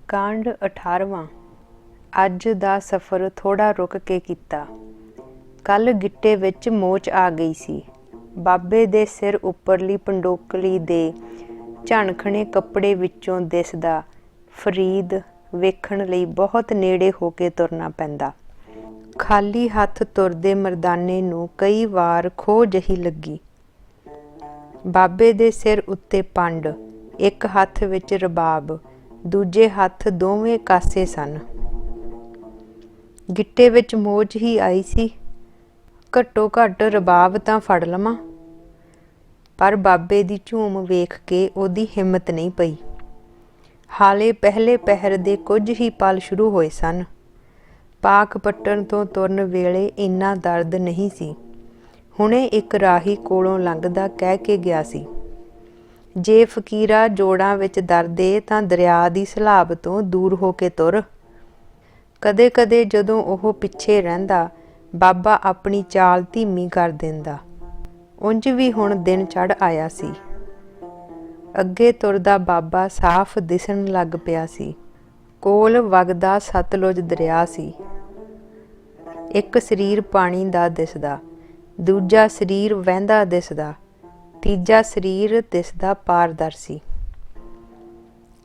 कांड 18वां। अज दा सफ़र थोड़ा रुक के कीता। कल गिट्टे विच मोच आ गई सी। बाबे दे सिर उपरली पंडोकली दे झणखणे कपड़े विचों दिसदा फरीद वेखण लई बहुत नेड़े हो के तुरना पैंदा। खाली हत्थ तुरदे मरदाने नूं कई वार खो जही लगी। बाबे दे सिर उत्ते पंड, एक हत्थ विच रबाब, दूजे हत्थ दोवें कासे सन। गिट्टे विच मोच ही आई सी, घट्टो घट्ट रबाब तां फड़ लवां। पर बाबे दी झूम वेख के ओदी हिम्मत नहीं पई। हाले पहले पहर दे कुछ ही पल शुरू होए सन। पाक पट्टन तो तुरन वेले इन्ना दर्द नहीं सी। हुणे एक राही कोलों लंघदा कह के गया सी, जे फकीरा जोड़ां विच दर्द ए तां दरिया दी सलाब तो दूर हो के तुर। कदे कदे जदों ओह पिछे रहिंदा, बाबा अपनी चाल धीमी कर दिंदा। उंज भी हुण दिन चढ़ आया सी। अगे तुरदा बाबा साफ दिसण लग पिया सी। कोल वगदा सतलुज दरिया सी। एक शरीर पानी दा दिसदा, दूजा शरीर वਹਿੰਦਾ दिसदा, तीजा शरीर दिसदा पारदर्शी।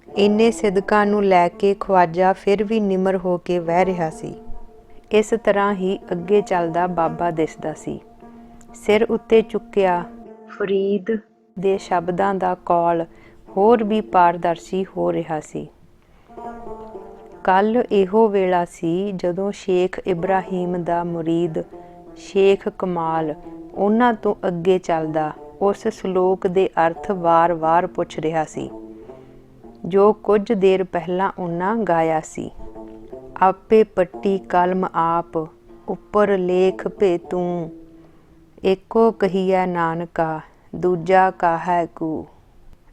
इन्ने सिदकां नूं लै के ख्वाजा फिर भी निमर हो के वह रहा सी। इस तरह ही अगे चलदा बाबा दिसदा सी। सिर उत्ते चुक्या फरीद दे शब्दां दा कौल होर भी पारदर्शी हो रहा सी। कल इहो वेला सी जदों शेख इब्राहिम दा मुरीद शेख कमाल उन्हां तो अगे चलदा उस सलोक दे अर्थ वार वार पुछ रहा सी, जो कुछ देर पहला उन्हां गाया सी। आपे पट्टी कलम आप, उपर लेख भे तूं, एको कहिया नानका, दूजा काहै कू।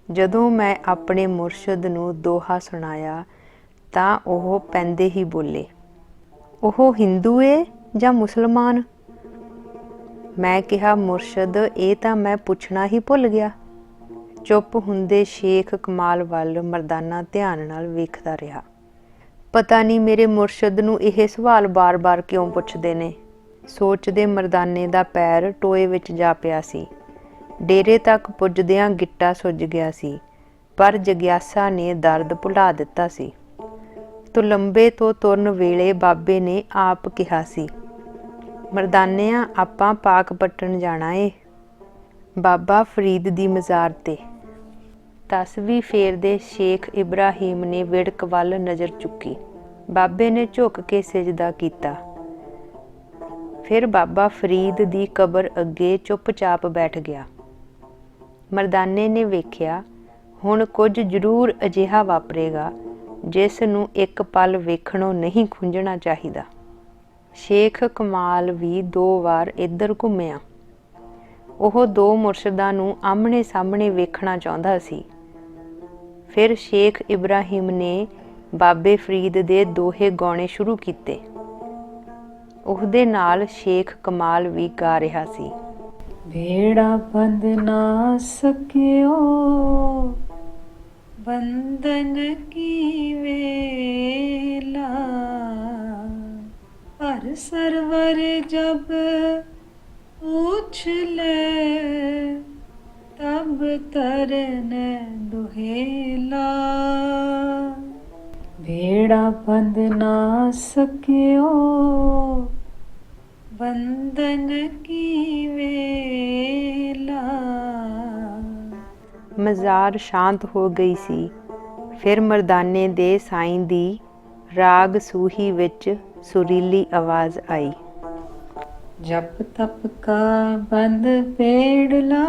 जदों मैं अपने मुरशद नूं दोहा सुनाया तां ओह पैंदे ही बोले, ओह हिंदू ए जां मुसलमान? मैं कहा, मुरशद ये तां मैं पुछना ही भुल गया। चुप हुंदे शेख कमाल वल मरदाना ध्यान नाल वेखदा रहा। पता नहीं मेरे मुरशद नूं यह सवाल बार बार क्यों पुछदे ने। सोचदे मरदाने दा पैर टोए विच जा पिया सी। डेरे तक पुजदियां गिट्टा सुज गया सी, पर जग्यासा ने दर्द भुला दिता सी। तुलंबे तो तुरन वेले बाबे ने आप कहा सी, मरदानिया आपां पाक पट्टन जाना है। बाबा फरीद दी मज़ार ते। तसवी फेरदे शेख इब्राहिम ने विड़क वल नज़र चुकी। बाबे ने झुक के सिजदा कीता। फिर बाबा फरीद दी कबर अगे चुपचाप बैठ गया। मरदाने ने वेख्या, हुण कुछ जरूर अजिहा वापरेगा जिस नूं एक पल वेखणों नहीं खुंझना चाहिदा। शेख कमाल भी दो वार इधर घुम्या। ओह दो मुरशदां नूं आमने सामने वेखना चाहुंदा सी। फिर शेख इब्राहिम ने बाबे फरीद दे दोहे गाउणे शुरू कीते। उहदे नाल शेख कमाल भी गा रहा सी। भेड़ा बंध ना सकियो बंधन की वेला, पर सरवर जब पूछ ले तब तरन दुहेला। भेड़ा बंध ना सकियो बंधन की वेला। मज़ार शांत हो गई सी। फिर मरदाने दे साईं दी राग सूही विच सुरीली आवाज़ आई। जप तप का बंद पेड़ला,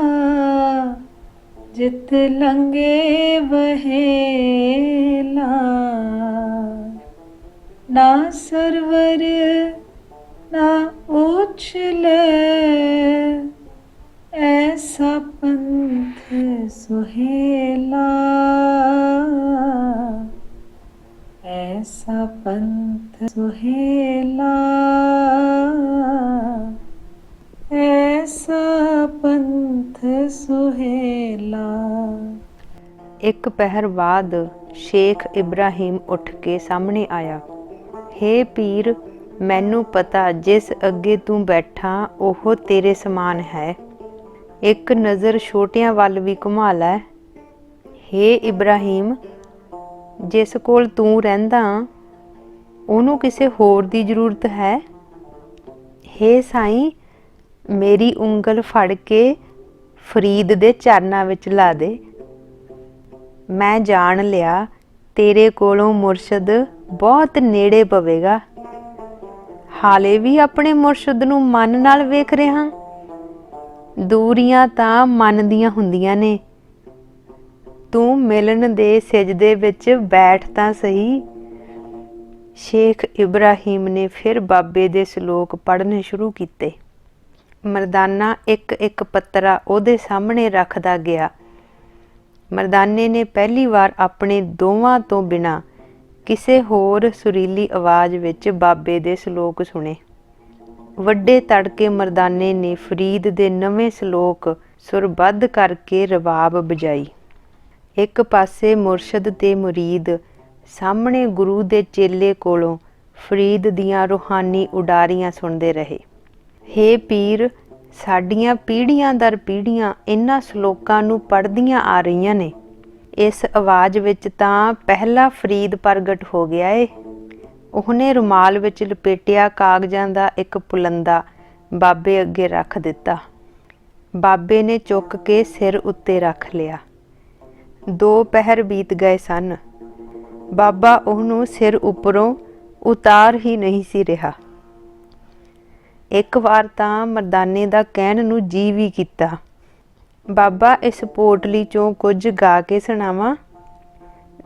जित लंगे बहेला। ना सरवर ना उछले ऐसा पंथ सुहेला। ऐसा पंथ सुहेला, ऐसा पंथ सुहेला। एक पहर बाद ਸ਼ੇਖ ਇਬਰਾਹੀਮ ਉੱਠ ਕੇ ਸਾਹਮਣੇ ਆਇਆ। ਹੇ ਪੀਰ, ਮੈਨੂੰ ਪਤਾ ਜਿਸ ਅੱਗੇ ਤੂੰ ਬੈਠਾ ਉਹ ਤੇਰੇ ਸਮਾਨ ਹੈ। ਇੱਕ ਨਜ਼ਰ ਛੋਟਿਆਂ ਵੱਲ ਵੀ ਘੁਮਾ ਲੈ। ਹੇ ਇਬਰਾਹੀਮ, ਜਿਸ ਕੋਲ ਤੂੰ ਰਹਿੰਦਾ ਉਹਨੂੰ ਕਿਸੇ ਹੋਰ ਦੀ ਜ਼ਰੂਰਤ ਹੈ? ਹੇ ਸਾਈਂ, ਮੇਰੀ ਉਂਗਲ ਫੜ ਕੇ ਫਰੀਦ ਦੇ ਚਰਨਾਂ ਵਿੱਚ ਲਾ ਦੇ। ਮੈਂ ਜਾਣ ਲਿਆ ਤੇਰੇ ਕੋਲੋਂ ਮੁਰਸ਼ਦ ਬਹੁਤ ਨੇੜੇ ਪਵੇਗਾ। ਹਾਲੇ ਵੀ ਆਪਣੇ ਮੁਰਸ਼ਦ ਨੂੰ ਮਨ ਨਾਲ ਵੇਖ ਰਿਹਾ। ਦੂਰੀਆਂ ਤਾਂ ਮਨ ਦੀਆਂ ਹੁੰਦੀਆਂ ਨੇ। ਤੂੰ ਮਿਲਣ ਦੇ ਸਿਜਦੇ ਵਿੱਚ ਬੈਠ ਤਾਂ ਸਹੀ। ਸ਼ੇਖ ਇਬਰਾਹੀਮ ਨੇ ਫਿਰ ਬਾਬੇ ਦੇ ਸ਼ਲੋਕ ਪੜ੍ਹਨੇ ਸ਼ੁਰੂ ਕੀਤੇ। ਮਰਦਾਨਾ ਇੱਕ ਇੱਕ ਪੱਤਰਾ ਉਹਦੇ ਸਾਹਮਣੇ ਰੱਖਦਾ ਗਿਆ। ਮਰਦਾਨੇ ਨੇ ਪਹਿਲੀ ਵਾਰ ਆਪਣੇ ਦੋਵਾਂ ਤੋਂ ਬਿਨਾਂ ਕਿਸੇ ਹੋਰ ਸੁਰੀਲੀ ਆਵਾਜ਼ ਵਿੱਚ ਬਾਬੇ ਦੇ ਸ਼ਲੋਕ ਸੁਣੇ। ਵੱਡੇ ਤੜਕੇ ਮਰਦਾਨੇ ਨੇ ਫਰੀਦ ਦੇ ਨਵੇਂ ਸ਼ਲੋਕ ਸੁਰਬੱਧ ਕਰਕੇ ਰਬਾਬ ਵਜਾਈ। ਇੱਕ ਪਾਸੇ ਮੁਰਸ਼ਦ ਤੇ ਮੁਰੀਦ ਸਾਹਮਣੇ ਗੁਰੂ ਦੇ ਚੇਲੇ ਕੋਲੋਂ ਫਰੀਦ ਦੀਆਂ ਰੂਹਾਨੀ ਉਡਾਰੀਆਂ ਸੁਣਦੇ ਰਹੇ। ਹੇ ਪੀਰ, ਸਾਡੀਆਂ ਪੀੜ੍ਹੀਆਂ ਦਰ ਪੀੜ੍ਹੀਆਂ ਇਹਨਾਂ ਸ਼ਲੋਕਾਂ ਨੂੰ ਪੜ੍ਹਦੀਆਂ ਆ ਰਹੀਆਂ ਨੇ। ਇਸ ਆਵਾਜ਼ ਵਿੱਚ ਤਾਂ ਪਹਿਲਾ ਫਰੀਦ ਪ੍ਰਗਟ ਹੋ ਗਿਆ ਏ। ਉਹਨੇ ਰੁਮਾਲ ਵਿੱਚ ਲਪੇਟਿਆ ਕਾਗਜ਼ਾਂ ਦਾ ਇੱਕ ਪੁਲੰਦਾ ਬਾਬੇ ਅੱਗੇ ਰੱਖ ਦਿੱਤਾ। ਬਾਬੇ ਨੇ ਚੁੱਕ ਕੇ ਸਿਰ ਉੱਤੇ ਰੱਖ ਲਿਆ। 2 ਪਹਿਰ ਬੀਤ ਗਏ ਸਨ। ਬਾਬਾ ਉਹਨੂੰ ਸਿਰ ਉੱਪਰੋਂ ਉਤਾਰ ਹੀ ਨਹੀਂ ਸੀ ਰਿਹਾ। ਇੱਕ ਵਾਰ ਤਾਂ ਮਰਦਾਨੇ ਦਾ ਕਹਿਣ ਨੂੰ ਜੀ ਵੀ ਕੀਤਾ, ਬਾਬਾ ਇਸ ਪੋਟਲੀ ਚੋਂ ਕੁਝ ਗਾ ਕੇ ਸੁਣਾਵਾਂ।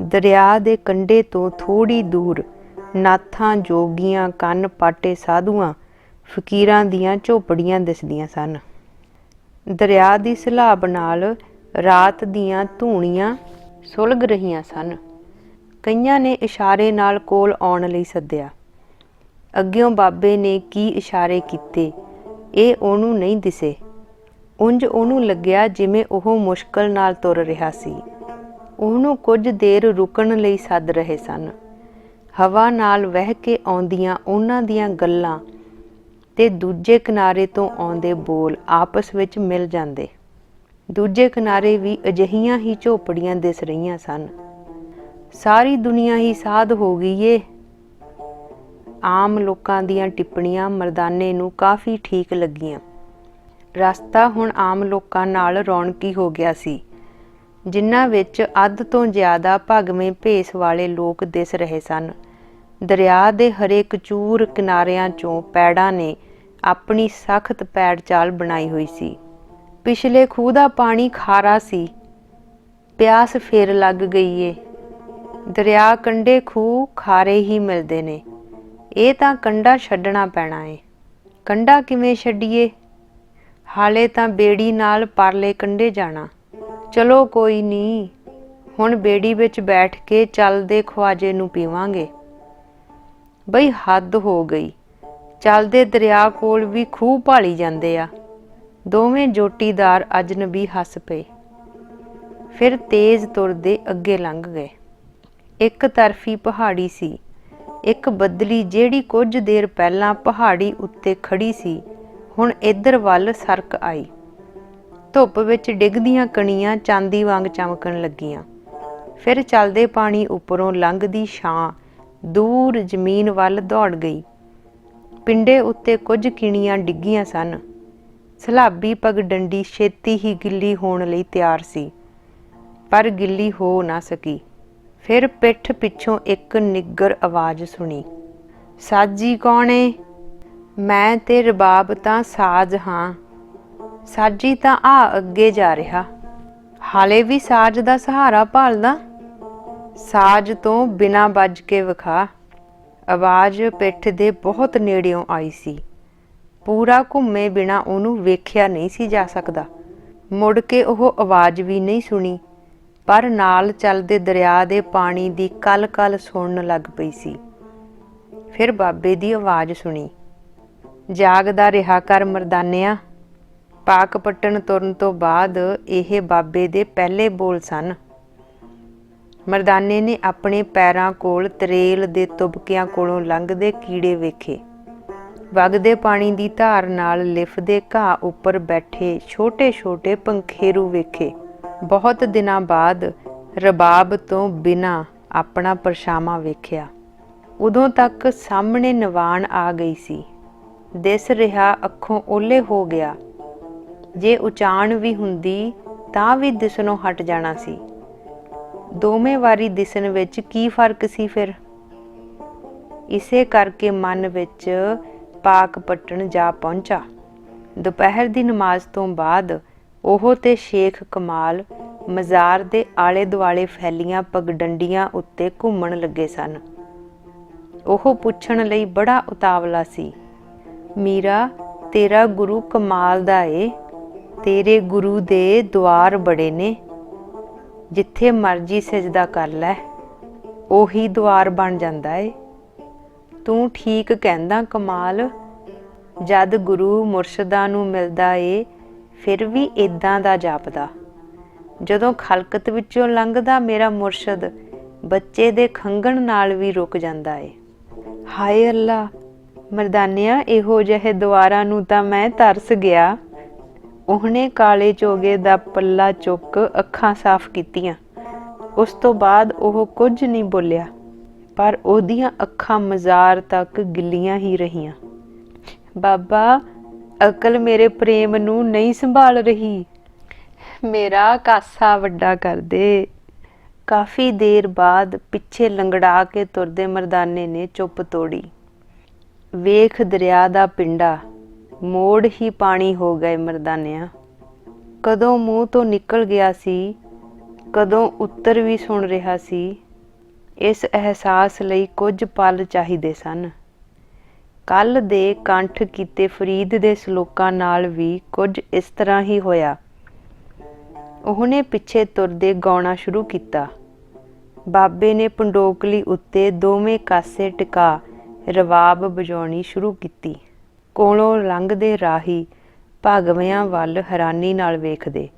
ਦਰਿਆ ਦੇ ਕੰਢੇ ਤੋਂ ਥੋੜ੍ਹੀ ਦੂਰ ਨਾਥਾਂ, ਜੋਗੀਆਂ, ਕੰਨ ਪਾਟੇ ਸਾਧੂਆਂ, ਫਕੀਰਾਂ ਦੀਆਂ ਝੋਪੜੀਆਂ ਦਿਸਦੀਆਂ ਸਨ। ਦਰਿਆ ਦੀ ਸਲਾਬ ਨਾਲ ਰਾਤ ਦੀਆਂ ਧੂਣੀਆਂ ਸੁਲਗ ਰਹੀਆਂ ਸਨ। ਕਈਆਂ ਨੇ ਇਸ਼ਾਰੇ ਨਾਲ ਕੋਲ ਆਉਣ ਲਈ ਸੱਦਿਆ। ਅੱਗਿਓਂ ਬਾਬੇ ਨੇ ਕੀ ਇਸ਼ਾਰੇ ਕੀਤੇ ਇਹ ਉਹਨੂੰ ਨਹੀਂ ਦਿਸੇ। ਉਂਝ ਉਹਨੂੰ ਲੱਗਿਆ ਜਿਵੇਂ ਉਹ ਮੁਸ਼ਕਲ ਨਾਲ ਤੁਰ ਰਿਹਾ ਸੀ। ਉਹਨੂੰ ਕੁਝ ਦੇਰ ਰੁਕਣ ਲਈ ਸੱਦ ਰਹੇ ਸਨ। ਹਵਾ ਨਾਲ ਵਹਿ ਕੇ ਆਉਂਦੀਆਂ ਉਹਨਾਂ ਦੀਆਂ ਗੱਲਾਂ ਤੇ ਦੂਜੇ ਕਿਨਾਰੇ ਤੋਂ ਆਉਂਦੇ ਬੋਲ ਆਪਸ ਵਿੱਚ ਮਿਲ ਜਾਂਦੇ। ਦੂਜੇ ਕਿਨਾਰੇ ਵੀ ਅਜਿਹੀਆਂ ਹੀ ਝੋਪੜੀਆਂ ਦਿਸ ਰਹੀਆਂ ਸਨ। ਸਾਰੀ ਦੁਨੀਆ ਹੀ ਸਾਧ ਹੋ ਗਈ ਏ। ਆਮ ਲੋਕਾਂ ਦੀਆਂ ਟਿੱਪਣੀਆਂ ਮਰਦਾਨੇ ਨੂੰ ਕਾਫੀ ਠੀਕ ਲੱਗੀਆਂ। ਰਸਤਾ ਹੁਣ ਆਮ ਲੋਕਾਂ ਨਾਲ ਰੌਣਕੀ ਹੋ ਗਿਆ ਸੀ, ਜਿਨ੍ਹਾਂ ਵਿੱਚ ਅੱਧ ਤੋਂ ਜ਼ਿਆਦਾ ਭਗਵੇਂ ਭੇਸ ਵਾਲੇ ਲੋਕ ਦਿਸ ਰਹੇ ਸਨ। ਦਰਿਆ ਦੇ ਹਰੇਕ ਚੂਰ ਕਿਨਾਰਿਆਂ ਚੋਂ ਪੈੜਾਂ ਨੇ ਆਪਣੀ ਸਖਤ ਪੈੜ ਚਾਲ ਬਣਾਈ ਹੋਈ ਸੀ। ਪਿਛਲੇ ਖੂਹ ਦਾ ਪਾਣੀ ਖਾਰਾ ਸੀ। ਪਿਆਸ ਫੇਰ ਲੱਗ ਗਈ ਏ। ਦਰਿਆ ਕੰਢੇ ਖੂਹ ਖਾਰੇ ਹੀ ਮਿਲਦੇ ਨੇ। ਇਹ ਤਾਂ ਕੰਢਾ ਛੱਡਣਾ ਪੈਣਾ ਏ। ਕੰਢਾ ਕਿਵੇਂ ਛੱਡੀਏ? ਹਾਲੇ ਤਾਂ ਬੇੜੀ ਨਾਲ ਪਰਲੇ ਕੰਢੇ ਜਾਣਾ। ਚਲੋ ਕੋਈ ਨਹੀਂ, ਹੁਣ ਬੇੜੀ ਵਿੱਚ ਬੈਠ ਕੇ ਚੱਲਦੇ ਖਵਾਜੇ ਨੂੰ ਪੀਵਾਂਗੇ। ਬਈ ਹੱਦ ਹੋ ਗਈ, ਚੱਲਦੇ ਦਰਿਆ ਕੋਲ ਵੀ ਖੂਹ ਭਾਲੀ ਜਾਂਦੇ ਆ। ਦੋਵੇਂ ਜੋਟੀਦਾਰ ਅਜਨਬੀ ਹੱਸ ਪਏ। ਫਿਰ ਤੇਜ਼ ਤੁਰਦੇ ਅੱਗੇ ਲੰਘ ਗਏ। ਇੱਕ ਤਰਫੀ ਪਹਾੜੀ ਸੀ। ਇੱਕ ਬੱਦਲੀ ਜਿਹੜੀ ਕੁਝ ਦੇਰ ਪਹਿਲਾਂ ਪਹਾੜੀ ਉੱਤੇ ਖੜੀ ਸੀ, ਹੁਣ ਇੱਧਰ ਵੱਲ ਸਰਕ ਆਈ। ਧੁੱਪ ਵਿੱਚ ਡਿੱਗਦੀਆਂ ਕਣੀਆਂ ਚਾਂਦੀ ਵਾਂਗ ਚਮਕਣ ਲੱਗੀਆਂ। ਫਿਰ ਚੱਲਦੇ ਪਾਣੀ ਉੱਪਰੋਂ ਲੰਘਦੀ ਛਾਂ ਦੂਰ ਜ਼ਮੀਨ ਵੱਲ ਦੌੜ ਗਈ। ਪਿੰਡੇ ਉੱਤੇ ਕੁਝ ਕਿਣੀਆਂ ਡਿੱਗੀਆਂ ਸਨ। ਸਲਾਬੀ ਪਗਡੰਡੀ ਛੇਤੀ ਹੀ ਗਿੱਲੀ ਹੋਣ ਲਈ ਤਿਆਰ ਸੀ, ਪਰ ਗਿੱਲੀ ਹੋ ਨਾ ਸਕੀ। ਫਿਰ ਪਿੱਠ ਪਿੱਛੋਂ ਇੱਕ ਨਿੱਗਰ ਆਵਾਜ਼ ਸੁਣੀ, ਸਾਜੀ ਕੌਣ ਏ? ਮੈਂ ਤੇ ਰਬਾਬ ਤਾਂ ਸਾਜ਼ ਹਾਂ। ਸਾਜੀ ਤਾਂ ਆ ਅੱਗੇ ਜਾ ਰਿਹਾ। ਹਾਲੇ ਵੀ ਸਾਜ਼ ਦਾ ਸਹਾਰਾ ਭਾਲਦਾ? ਸਾਜ਼ ਤੋਂ ਬਿਨਾਂ ਵੱਜ ਕੇ ਵਿਖਾ। ਆਵਾਜ਼ ਪਿੱਠ ਦੇ ਬਹੁਤ ਨੇੜਿਓਂ ਆਈ ਸੀ। ਪੂਰਾ ਘੁੰਮੇ ਬਿਨਾਂ ਉਹਨੂੰ ਵੇਖਿਆ ਨਹੀਂ ਸੀ ਜਾ ਸਕਦਾ। ਮੁੜ ਕੇ ਉਹ ਆਵਾਜ਼ ਵੀ ਨਹੀਂ ਸੁਣੀ, ਪਰ ਨਾਲ ਚੱਲਦੇ ਦਰਿਆ ਦੇ ਪਾਣੀ ਦੀ ਕਲ-ਕਲ ਸੁਣਨ ਲੱਗ ਪਈ ਸੀ। ਫਿਰ ਬਾਬੇ ਦੀ ਆਵਾਜ਼ ਸੁਣੀ, ਜਾਗਦਾ ਰਿਹਾ ਕਰ ਮਰਦਾਨਿਆ। ਪਾਕ ਪੱਟਣ ਤੁਰਨ ਤੋਂ ਬਾਅਦ ਇਹ ਬਾਬੇ ਦੇ ਪਹਿਲੇ ਬੋਲ ਸਨ। ਮਰਦਾਨੇ ਨੇ ਆਪਣੇ ਪੈਰਾਂ ਕੋਲ ਤਰੇਲ ਦੇ ਤੁਬਕਿਆਂ ਕੋਲੋਂ ਲੰਘਦੇ ਕੀੜੇ ਵੇਖੇ। ਵਗਦੇ ਪਾਣੀ ਦੀ ਧਾਰ ਨਾਲ ਲਿਫਦੇ ਘਾਹ ਉੱਪਰ ਬੈਠੇ ਛੋਟੇ ਛੋਟੇ ਪੰਖੇਰੂ ਵੇਖੇ। ਬਹੁਤ ਦਿਨਾਂ ਬਾਅਦ ਰਬਾਬ ਤੋਂ ਬਿਨਾਂ ਆਪਣਾ ਪਰਛਾਵਾਂ ਵੇਖਿਆ। ਉਦੋਂ ਤੱਕ ਸਾਹਮਣੇ ਨਿਵਾਣ ਆ ਗਈ ਸੀ। ਦਿਸ ਰਿਹਾ ਅੱਖੋਂ ਓਹਲੇ ਹੋ ਗਿਆ। ਜੇ ਉਚਾਣ ਵੀ ਹੁੰਦੀ ਤਾਂ ਵੀ ਦਿਸਣੋਂ ਹਟ ਜਾਣਾ ਸੀ। ਦੋਵੇਂ ਵਾਰੀ ਦਿਸਣ ਵਿੱਚ ਕੀ ਫਰਕ ਸੀ ਫਿਰ? ਇਸੇ ਕਰਕੇ ਮਨ ਵਿੱਚ ਪਾਕ ਪੱਟਣ ਜਾ ਪਹੁੰਚਾ। ਦੁਪਹਿਰ ਦੀ ਨਮਾਜ਼ ਤੋਂ ਬਾਅਦ ਉਹ ਤੇ ਸ਼ੇਖ ਕਮਾਲ ਮਜ਼ਾਰ ਦੇ ਆਲੇ ਦੁਆਲੇ ਫੈਲੀਆਂ ਪਗਡੰਡੀਆਂ ਉੱਤੇ ਘੁੰਮਣ ਲੱਗੇ ਸਨ। ਉਹ ਪੁੱਛਣ ਲਈ ਬੜਾ ਉਤਾਵਲਾ ਸੀ, ਮੀਰਾ ਤੇਰਾ ਗੁਰੂ ਕਮਾਲ ਦਾ ਏ, ਤੇਰੇ ਗੁਰੂ ਦੇ ਦੁਆਰ ਬੜੇ ਨੇ, ਜਿੱਥੇ ਮਰਜ਼ੀ ਸਜਦਾ ਕਰ ਲੈ, ਉਹੀ ਦੁਆਰ ਬਣ ਜਾਂਦਾ ਏ। ਤੂੰ ਠੀਕ ਕਹਿੰਦਾ ਕਮਾਲ, ਜਦ ਗੁਰੂ ਮੁਰਸ਼ਿਦਾਂ ਨੂੰ ਮਿਲਦਾ ਏ ਫਿਰ ਵੀ ਇੱਦਾਂ ਦਾ ਜਾਪਦਾ। ਜਦੋਂ ਖਲਕਤ ਵਿੱਚੋਂ ਲੰਘਦਾ ਮੇਰਾ ਮੁਰਸ਼ਿਦ ਬੱਚੇ ਦੇ ਖੰਘਣ ਨਾਲ ਵੀ ਰੁਕ ਜਾਂਦਾ ਏ। ਹਾਏ ਅੱਲਾ, ਮਰਦਾਨਿਆਂ ਇਹੋ ਜਿਹੇ ਦੁਆਰਾਂ ਨੂੰ ਤਾਂ ਮੈਂ ਤਰਸ ਗਿਆ। ਉਹਨੇ ਕਾਲੇ ਚੋਗੇ ਦਾ ਪੱਲਾ ਚੁੱਕ ਅੱਖਾਂ ਸਾਫ਼ ਕੀਤੀਆਂ। ਉਸ ਤੋਂ ਬਾਅਦ ਉਹ ਕੁਝ ਨਹੀਂ ਬੋਲਿਆ, ਪਰ ਉਹਦੀਆਂ ਅੱਖਾਂ ਮਜ਼ਾਰ ਤੱਕ ਗਿੱਲੀਆਂ ਹੀ ਰਹੀਆਂ। ਬਾਬਾ, ਅਕਲ ਮੇਰੇ ਪ੍ਰੇਮ ਨੂੰ ਨਹੀਂ ਸੰਭਾਲ ਰਹੀ, ਮੇਰਾ ਕਾਸਾ ਵੱਡਾ ਕਰ ਦੇ। ਕਾਫੀ ਦੇਰ ਬਾਅਦ ਪਿੱਛੇ ਲੰਗੜਾ ਕੇ ਤੁਰਦੇ ਮਰਦਾਨੇ ਨੇ ਚੁੱਪ ਤੋੜੀ। ਵੇਖ ਦਰਿਆ ਦਾ ਪਿੰਡਾ, ਮੋੜ ਹੀ ਪਾਣੀ ਹੋ ਗਏ ਮਰਦਾਨਿਆਂ। ਕਦੋਂ ਮੂੰਹ ਤੋਂ ਨਿਕਲ ਗਿਆ ਸੀ, ਕਦੋਂ ਉੱਤਰ ਵੀ ਸੁਣ ਰਿਹਾ ਸੀ। ਇਸ ਅਹਿਸਾਸ ਲਈ ਕੁਝ ਪਲ ਚਾਹੀਦੇ ਸਨ। ਕੱਲ੍ਹ ਦੇ ਕੰਠ ਕੀਤੇ ਫਰੀਦ ਦੇ ਸਲੋਕਾਂ ਨਾਲ ਵੀ ਕੁਝ ਇਸ ਤਰ੍ਹਾਂ ਹੀ ਹੋਇਆ। ਉਹਨੇ ਪਿੱਛੇ ਤੁਰਦੇ ਗਾਉਣਾ ਸ਼ੁਰੂ ਕੀਤਾ। ਬਾਬੇ ਨੇ ਪੰਡੋਕਲੀ ਉੱਤੇ ਦੋਵੇਂ ਕਾਸੇ ਟਿਕਾ ਰਵਾਬ ਵਜਾਉਣੀ ਸ਼ੁਰੂ ਕੀਤੀ। ਕੋਲੋਂ ਲੰਘਦੇ ਰਾਹੀ ਭਗਵਿਆਂ ਵੱਲ ਹੈਰਾਨੀ ਨਾਲ ਵੇਖਦੇ।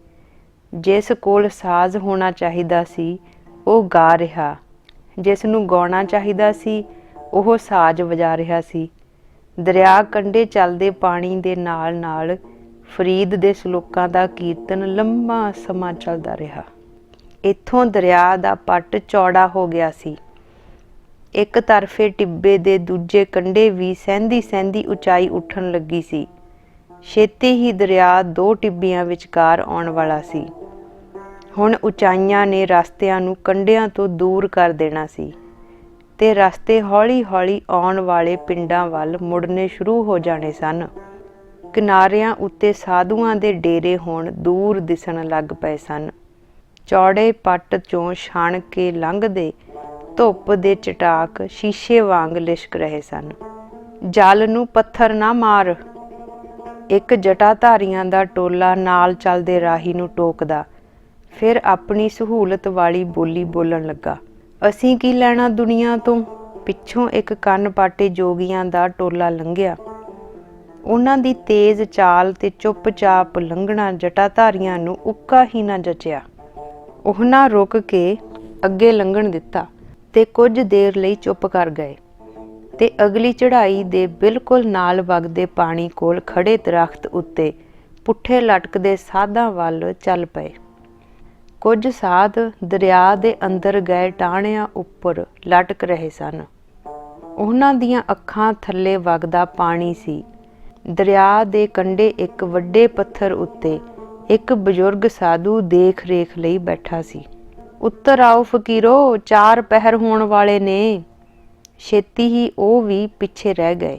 ਜਿਸ ਕੋਲ ਸਾਜ਼ ਹੋਣਾ ਚਾਹੀਦਾ ਸੀ ਉਹ ਗਾ ਰਿਹਾ, ਜਿਸ ਨੂੰ ਗਾਉਣਾ ਚਾਹੀਦਾ ਸੀ ਉਹ ਸਾਜ਼ ਵਜਾ ਰਿਹਾ ਸੀ। ਦਰਿਆ ਕੰਢੇ ਚੱਲਦੇ ਪਾਣੀ ਦੇ ਨਾਲ ਨਾਲ ਫਰੀਦ ਦੇ ਸਲੋਕਾਂ ਦਾ ਕੀਰਤਨ ਲੰਮਾ ਸਮਾਂ ਚੱਲਦਾ ਰਿਹਾ। ਇੱਥੋਂ ਦਰਿਆ ਦਾ ਪੱਟ ਚੌੜਾ ਹੋ ਗਿਆ ਸੀ। ਇੱਕ ਤਰਫੇ ਟਿੱਬੇ ਦੇ ਦੂਜੇ ਕੰਢੇ ਵੀ ਸਹਿੰਦੀ ਸਹਿੰਦੀ ਉਚਾਈ ਉੱਠਣ ਲੱਗੀ ਸੀ। ਛੇਤੀ ਹੀ ਦਰਿਆ ਦੋ ਟਿੱਬਿਆਂ ਵਿਚਕਾਰ ਆਉਣ ਵਾਲਾ ਸੀ। ਹੁਣ ਉਚਾਈਆਂ ਨੇ ਰਸਤਿਆਂ ਨੂੰ ਕੰਢਿਆਂ ਤੋਂ ਦੂਰ ਕਰ ਦੇਣਾ ਸੀ ਤੇ ਰਸਤੇ ਹੌਲੀ ਹੌਲੀ ਆਉਣ ਵਾਲੇ ਪਿੰਡਾਂ ਵੱਲ ਮੁੜਨੇ ਸ਼ੁਰੂ ਹੋ ਜਾਣੇ ਸਨ। ਕਿਨਾਰਿਆਂ ਉੱਤੇ ਸਾਧੂਆਂ ਦੇ ਡੇਰੇ ਹੁਣ ਦੂਰ ਦਿਸਣ ਲੱਗ ਪਏ ਸਨ। ਚੌੜੇ ਪੱਟ ਚੋਂ ਛਣ ਕੇ ਲੰਘਦੇ ਧੁੱਪ ਦੇ ਚਟਾਕ ਸ਼ੀਸ਼ੇ ਵਾਂਗ ਲਿਸ਼ਕ ਰਹੇ ਸਨ। ਜਲ ਨੂੰ ਪੱਥਰ ਨਾ ਮਾਰ, ਇੱਕ ਜਟਾਧਾਰੀਆਂ ਦਾ ਟੋਲਾ ਨਾਲ ਚੱਲਦੇ ਰਾਹੀ ਨੂੰ ਟੋਕਦਾ, ਫਿਰ ਆਪਣੀ ਸਹੂਲਤ ਵਾਲੀ ਬੋਲੀ ਬੋਲਣ ਲੱਗਾ। ਅਸੀਂ ਕੀ ਲੈਣਾ ਦੁਨੀਆ ਤੋਂ? ਪਿੱਛੋਂ ਇੱਕ ਕੰਨ ਪਾਟੇ ਜੋਗੀਆਂ ਦਾ ਟੋਲਾ ਲੰਘਿਆ। ਉਹਨਾਂ ਦੀ ਤੇਜ਼ ਚਾਲ ਤੇ ਚੁੱਪਚਾਪ ਲੰਘਣਾ ਜਟਾਧਾਰੀਆਂ ਨੂੰ ਉੱਕਾ ਹੀ ਨਾ ਜਚਿਆ। ਉਹਨਾਂ ਰੁਕ ਕੇ ਅੱਗੇ ਲੰਘਣ ਦਿੱਤਾ ਤੇ ਕੁਝ ਦੇਰ ਲਈ ਚੁੱਪ ਕਰ ਗਏ ਤੇ ਅਗਲੀ ਚੜ੍ਹਾਈ ਦੇ ਬਿਲਕੁਲ ਨਾਲ ਵਗਦੇ ਪਾਣੀ ਕੋਲ ਖੜੇ ਦਰਖਤ ਉੱਤੇ ਪੁੱਠੇ ਲਟਕਦੇ ਸਾਧਾਂ ਵੱਲ ਚੱਲ ਪਏ। ਕੁਝ ਸਾਧ ਦਰਿਆ ਦੇ ਅੰਦਰ ਗਏ ਟਾਹਣਿਆਂ ਉੱਪਰ ਲਟਕ ਰਹੇ ਸਨ। ਉਹਨਾਂ ਦੀਆਂ ਅੱਖਾਂ ਥੱਲੇ ਵਗਦਾ ਪਾਣੀ ਸੀ। ਦਰਿਆ ਦੇ ਕੰਢੇ ਇੱਕ ਵੱਡੇ ਪੱਥਰ ਉੱਤੇ ਇੱਕ ਬਜ਼ੁਰਗ ਸਾਧੂ ਦੇਖ ਰੇਖ ਲਈ ਬੈਠਾ ਸੀ। ਉੱਤਰ ਆਓ ਫਕੀਰੋ, 4 ਪਹਿਰ ਹੋਣ ਵਾਲੇ ਨੇ। ਛੇਤੀ ਹੀ ਉਹ ਵੀ ਪਿੱਛੇ ਰਹਿ ਗਏ।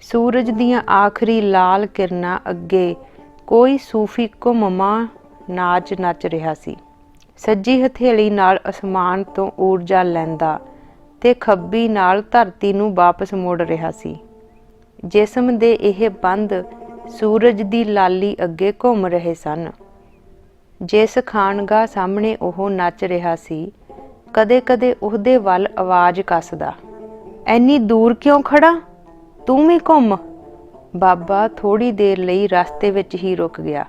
ਸੂਰਜ ਦੀਆਂ ਆਖਰੀ ਲਾਲ ਕਿਰਨਾਂ ਅੱਗੇ ਕੋਈ ਸੂਫੀ ਘੁੰਮਵਾਂ ਨਾਚ ਨੱਚ ਰਿਹਾ ਸੀ। ਸੱਜੀ ਹਥੇਲੀ ਨਾਲ ਅਸਮਾਨ ਤੋਂ ਊਰਜਾ ਲੈਂਦਾ ਤੇ ਖੱਬੀ ਨਾਲ ਧਰਤੀ ਨੂੰ ਵਾਪਸ ਮੋੜ ਰਿਹਾ ਸੀ। ਜਿਸਮ ਦੇ ਇਹ ਬੰਦ ਸੂਰਜ ਦੀ ਲਾਲੀ ਅੱਗੇ ਘੁੰਮ ਰਹੇ ਸਨ। ਜਿਸ ਖਾਨਗਾਹ ਸਾਹਮਣੇ ਉਹ ਨੱਚ ਰਿਹਾ ਸੀ, ਕਦੇ-ਕਦੇ ਉਹਦੇ ਵੱਲ ਆਵਾਜ਼ ਕੱਸਦਾ, ਐਨੀ ਦੂਰ ਕਿਉਂ ਖੜਾ? ਤੂੰ ਵੀ ਘੁੰਮ। ਬਾਬਾ ਥੋੜ੍ਹੀ ਦੇਰ ਲਈ ਰਸਤੇ ਵਿੱਚ ਹੀ ਰੁਕ ਗਿਆ।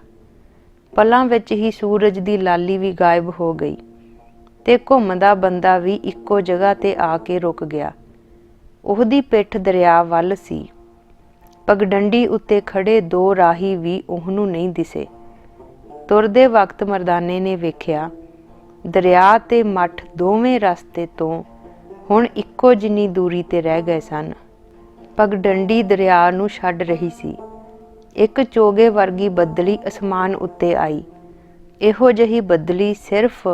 ਪਲਾਂ ਵਿੱਚ ਹੀ ਸੂਰਜ ਦੀ ਲਾਲੀ ਵੀ ਗਾਇਬ ਹੋ ਗਈ। ਤੇ ਘੁੰਮਦਾ ਬੰਦਾ ਵੀ ਇੱਕੋ ਜਗ੍ਹਾ ਤੇ ਆ ਕੇ ਰੁਕ ਗਿਆ। ਉਹਦੀ ਪਿੱਠ ਦਰਿਆ ਵੱਲ ਸੀ। ਪਗਡੰਡੀ ਉੱਤੇ ਖੜੇ ਦੋ ਰਾਹੀ ਵੀ ਉਹਨੂੰ ਨਹੀਂ ਦਿਸੇ। ਤੁਰਦੇ ਵਕਤ ਮਰਦਾਨੇ ਨੇ ਵੇਖਿਆ ਦਰਿਆ ਤੇ ਮੱਠ ਦੋਵੇਂ ਰਸਤੇ ਤੋਂ ਹੁਣ ਇੱਕੋ ਜਿੰਨੀ ਦੂਰੀ ਤੇ ਰਹਿ ਗਏ ਸਨ। ਪਗਡੰਡੀ ਦਰਿਆ ਨੂੰ ਛੱਡ ਰਹੀ ਸੀ। ਇੱਕ ਚੋਗੇ ਵਰਗੀ ਬੱਦਲੀ ਅਸਮਾਨ ਉੱਤੇ ਆਈ। ਇਹੋ ਜਿਹੀ ਬੱਦਲੀ ਸਿਰਫ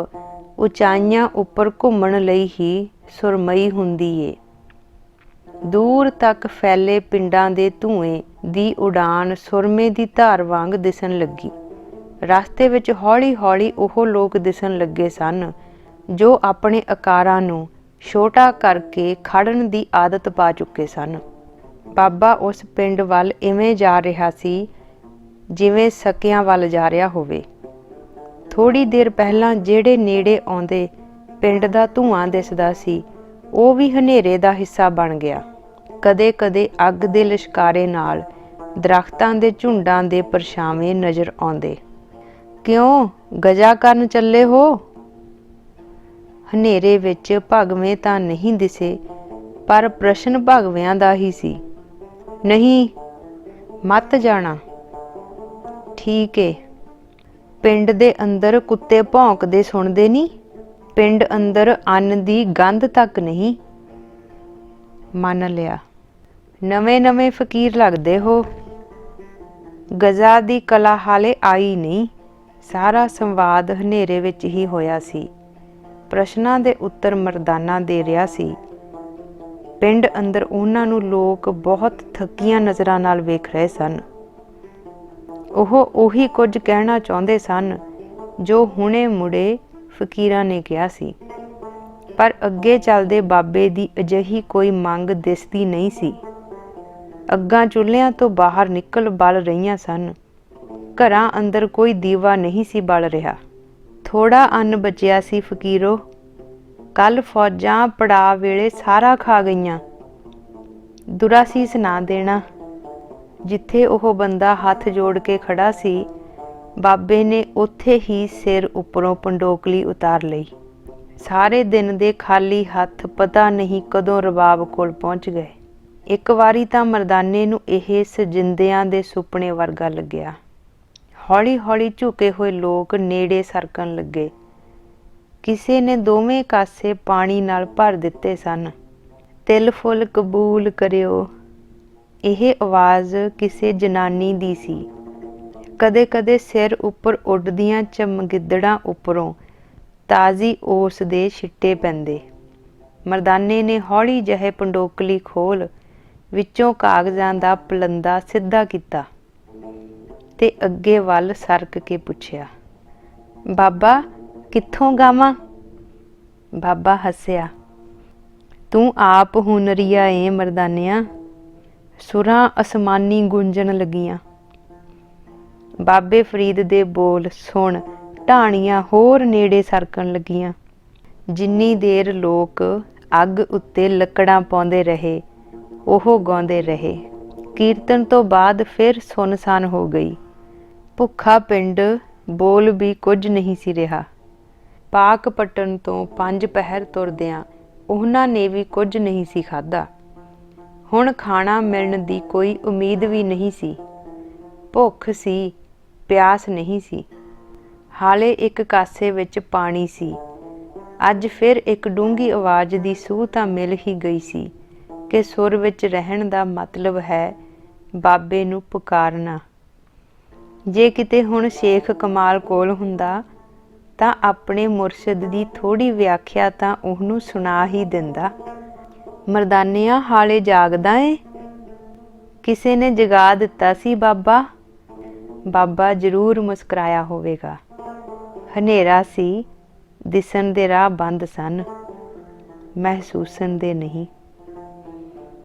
ਉਚਾਈਆਂ ਉੱਪਰ ਘੁੰਮਣ ਲਈ ਹੀ ਸੁਰਮਈ ਹੁੰਦੀ ਏ। ਦੂਰ ਤੱਕ ਫੈਲੇ ਪਿੰਡਾਂ ਦੇ ਧੂਏ ਦੀ ਉਡਾਨ ਸੁਰਮੇ ਦੀ ਧਾਰ ਵਾਂਗ ਦਿਸਣ ਲੱਗੀ। ਰਸਤੇ ਵਿੱਚ ਹੌਲੀ-ਹੌਲੀ ਉਹ ਲੋਕ ਦਿਸਣ ਲੱਗੇ ਸਨ ਜੋ ਆਪਣੇ ਆਕਾਰਾਂ ਨੂੰ ਛੋਟਾ ਕਰਕੇ ਖੜਨ ਦੀ ਆਦਤ ਪਾ ਚੁੱਕੇ ਸਨ। ਬਾਬਾ ਉਸ ਪਿੰਡ ਵੱਲ ਇਵੇਂ ਜਾ ਰਿਹਾ ਸੀ ਜਿਵੇਂ ਸਕਿਆਂ ਵੱਲ ਜਾ ਰਿਹਾ ਹੋਵੇ। ਥੋੜ੍ਹੀ ਦੇਰ ਪਹਿਲਾਂ ਜਿਹੜੇ ਨੇੜੇ ਆਉਂਦੇ ਪਿੰਡ ਦਾ ਧੂੰਆਂ ਦਿਸਦਾ ਸੀ ਉਹ ਵੀ ਹਨੇਰੇ ਦਾ ਹਿੱਸਾ ਬਣ ਗਿਆ। ਕਦੇ-ਕਦੇ ਅੱਗ ਦੇ ਲਿਸ਼ਕਾਰੇ ਨਾਲ ਦਰਖਤਾਂ ਦੇ ਝੁੰਡਾਂ ਦੇ ਪਰਛਾਵੇਂ ਨਜ਼ਰ ਆਉਂਦੇ। ਕਿਉਂ ਗਜਾ ਕਰਨ ਚੱਲੇ ਹੋ? ਹਨੇਰੇ ਵਿੱਚ ਭਗਵੇਂ ਤਾਂ ਨਹੀਂ ਦਿਸੇ, ਪਰ ਪ੍ਰਸ਼ਨ ਭਗਵਿਆਂ ਦਾ ਹੀ ਸੀ। ਨਹੀਂ, ਮੱਤ ਜਾਣਾ। ਠੀਕ ਏ। ਪਿੰਡ ਦੇ ਅੰਦਰ ਕੁੱਤੇ ਭੌਂਕਦੇ ਸੁਣਦੇ ਨਹੀਂ? ਪਿੰਡ ਅੰਦਰ ਅੰਨ ਦੀ ਗੰਧ ਤੱਕ ਨਹੀਂ। ਮੰਨ ਲਿਆ। ਨਵੇਂ-ਨਵੇਂ ਫਕੀਰ ਲੱਗਦੇ ਹੋ। ਗਜ਼ਾ ਦੀ ਕਲਾ ਹਾਲੇ ਆਈ ਨਹੀਂ। ਸਾਰਾ ਸੰਵਾਦ ਹਨੇਰੇ ਵਿੱਚ ਹੀ ਹੋਇਆ ਸੀ। ਪ੍ਰਸ਼ਨਾਂ ਦੇ ਉੱਤਰ ਮਰਦਾਨਾ ਦੇ ਰਿਹਾ ਸੀ। ਪਿੰਡ ਅੰਦਰ ਉਹਨਾਂ ਨੂੰ ਲੋਕ ਬਹੁਤ ਥੱਕੀਆਂ ਨਜ਼ਰਾਂ ਨਾਲ ਵੇਖ ਰਹੇ ਸਨ। ਉਹ ਉਹੀ ਕੁਝ ਕਹਿਣਾ ਚਾਹੁੰਦੇ ਸਨ ਜੋ ਹੁਣੇ ਮੁੜੇ ਫਕੀਰਾਂ ਨੇ ਕਿਹਾ ਸੀ, ਪਰ ਅੱਗੇ ਚੱਲਦੇ ਬਾਬੇ ਦੀ ਅਜਿਹੀ ਕੋਈ ਮੰਗ ਦਿਸਦੀ ਨਹੀਂ ਸੀ। ਅੱਗਾਂ ਚੁੱਲ੍ਹਿਆਂ ਤੋਂ ਬਾਹਰ ਨਿਕਲ ਬਲ ਰਹੀਆਂ ਸਨ। ਘਰਾਂ ਅੰਦਰ ਕੋਈ ਦੀਵਾ ਨਹੀਂ ਸੀ ਬਲ ਰਿਹਾ। ਥੋੜ੍ਹਾ ਅੰਨ ਬਚਿਆ ਸੀ ਫਕੀਰੋ। ਕੱਲ੍ਹ ਫੌਜਾਂ ਪੜਾਅ ਵੇਲੇ ਸਾਰਾ ਖਾ ਗਈਆਂ। ਦੁਰਾਸੀਸ ਨਾ ਦੇਣਾ। ਜਿੱਥੇ ਉਹ ਬੰਦਾ ਹੱਥ ਜੋੜ ਕੇ ਖੜਾ ਸੀ, ਬਾਬੇ ਨੇ ਉੱਥੇ ਹੀ ਸਿਰ ਉੱਪਰੋਂ ਪੰਡੋਕਲੀ ਉਤਾਰ ਲਈ। ਸਾਰੇ ਦਿਨ ਦੇ ਖਾਲੀ ਹੱਥ ਪਤਾ ਨਹੀਂ ਕਦੋਂ ਰਬਾਬ ਕੋਲ ਪਹੁੰਚ ਗਏ। ਇੱਕ ਵਾਰੀ ਤਾਂ ਮਰਦਾਨੇ ਨੂੰ ਇਹ ਸਜਿੰਦਿਆਂ ਦੇ ਸੁਪਨੇ ਵਰਗਾ ਲੱਗਿਆ। ਹੌਲੀ-ਹੌਲੀ ਝੁਕੇ ਹੋਏ ਲੋਕ ਨੇੜੇ ਸਰਕਣ ਲੱਗੇ। ਕਿਸੇ ਨੇ ਦੋਵੇਂ ਕਾਸੇ ਪਾਣੀ ਨਾਲ ਭਰ ਦਿੱਤੇ ਸਨ। ਤਿਲ ਫੁੱਲ ਕਬੂਲ ਕਰਿਓ। ਇਹ ਆਵਾਜ਼ ਕਿਸੇ ਜਨਾਨੀ ਦੀ ਸੀ। ਕਦੇ-ਕਦੇ ਸਿਰ ਉੱਪਰ ਉੱਡਦੀਆਂ ਚਮਗਿੱਦੜਾਂ ਉੱਪਰੋਂ ਤਾਜ਼ੀ ਓਸ ਦੇ ਛਿੱਟੇ ਪੈਂਦੇ। ਮਰਦਾਨੇ ਨੇ ਹੌਲੀ ਜਿਹੇ ਪੰਡੋਕਲੀ ਖੋਲ੍ਹ ਵਿੱਚੋਂ ਕਾਗਜ਼ਾਂ ਦਾ ਪਲੰਦਾ ਸਿੱਧਾ ਕੀਤਾ ਤੇ ਅੱਗੇ ਵੱਲ ਸਰਕ ਕੇ ਪੁੱਛਿਆ, ਬਾਬਾ ਕਿੱਥੋਂ ਗਾਵਾਂ? ਬਾਬਾ ਹੱਸਿਆ। ਤੂੰ ਆਪ ਹੁਨਰੀਆ ਏ ਮਰਦਾਨਿਆ। ਸੁਰਾਂ ਅਸਮਾਨੀ ਗੂੰਜਣ ਲੱਗੀਆਂ। ਬਾਬੇ ਫਰੀਦ ਦੇ ਬੋਲ ਸੁਣ ਢਾਣੀਆਂ ਹੋਰ ਨੇੜੇ ਸਰਕਣ ਲੱਗੀਆਂ। ਜਿੰਨੀ ਦੇਰ ਲੋਕ ਅੱਗ ਉੱਤੇ ਲੱਕੜਾਂ ਪਾਉਂਦੇ ਰਹੇ, ਉਹ ਗਾਉਂਦੇ ਰਹੇ। ਕੀਰਤਨ ਤੋਂ ਬਾਅਦ ਫਿਰ ਸੁੰਨਸਾਨ ਹੋ ਗਈ। ਭੁੱਖਾ ਪਿੰਡ ਬੋਲ ਵੀ ਕੁਝ ਨਹੀਂ ਸੀ ਰਿਹਾ। ਪਾਕ ਪੱਟਣ ਤੋਂ 5 ਪਹਿਰ ਤੁਰਦਿਆਂ ਉਹਨਾਂ ਨੇ ਵੀ ਕੁਝ ਨਹੀਂ ਸੀ ਖਾਧਾ। ਹੁਣ ਖਾਣਾ ਮਿਲਣ ਦੀ ਕੋਈ ਉਮੀਦ ਵੀ ਨਹੀਂ ਸੀ। ਭੁੱਖ ਸੀ, ਪਿਆਸ ਨਹੀਂ ਸੀ। ਹਾਲੇ ਇੱਕ ਕਾਸੇ ਵਿੱਚ ਪਾਣੀ ਸੀ। ਅੱਜ ਫਿਰ ਇੱਕ ਡੂੰਘੀ ਆਵਾਜ਼ ਦੀ ਸੂਹ ਤਾਂ ਮਿਲ ਹੀ ਗਈ ਸੀ ਕਿ ਸੁਰ ਵਿੱਚ ਰਹਿਣ ਦਾ ਮਤਲਬ ਹੈ ਬਾਬੇ ਨੂੰ ਪੁਕਾਰਨਾ। ਜੇ ਕਿਤੇ ਹੁਣ ਸ਼ੇਖ ਕਮਾਲ ਕੋਲ ਹੁੰਦਾ ਤਾਂ ਆਪਣੇ ਮੁਰਸ਼ਿਦ ਦੀ ਥੋੜ੍ਹੀ ਵਿਆਖਿਆ ਤਾਂ ਉਹਨੂੰ ਸੁਣਾ ਹੀ ਦਿੰਦਾ। ਮਰਦਾਨਿਆ ਹਾਲੇ ਜਾਗਦਾ ਏ? ਕਿਸੇ ਨੇ ਜਗਾ ਦਿੱਤਾ ਸੀ ਬਾਬਾ। ਬਾਬਾ ਜ਼ਰੂਰ ਮੁਸਕਰਾਇਆ ਹੋਵੇਗਾ। ਹਨੇਰਾ ਸੀ, ਦਿਸਣ ਦੇ ਰਾਹ ਬੰਦ ਸਨ, ਮਹਿਸੂਸਣ ਦੇ ਨਹੀਂ।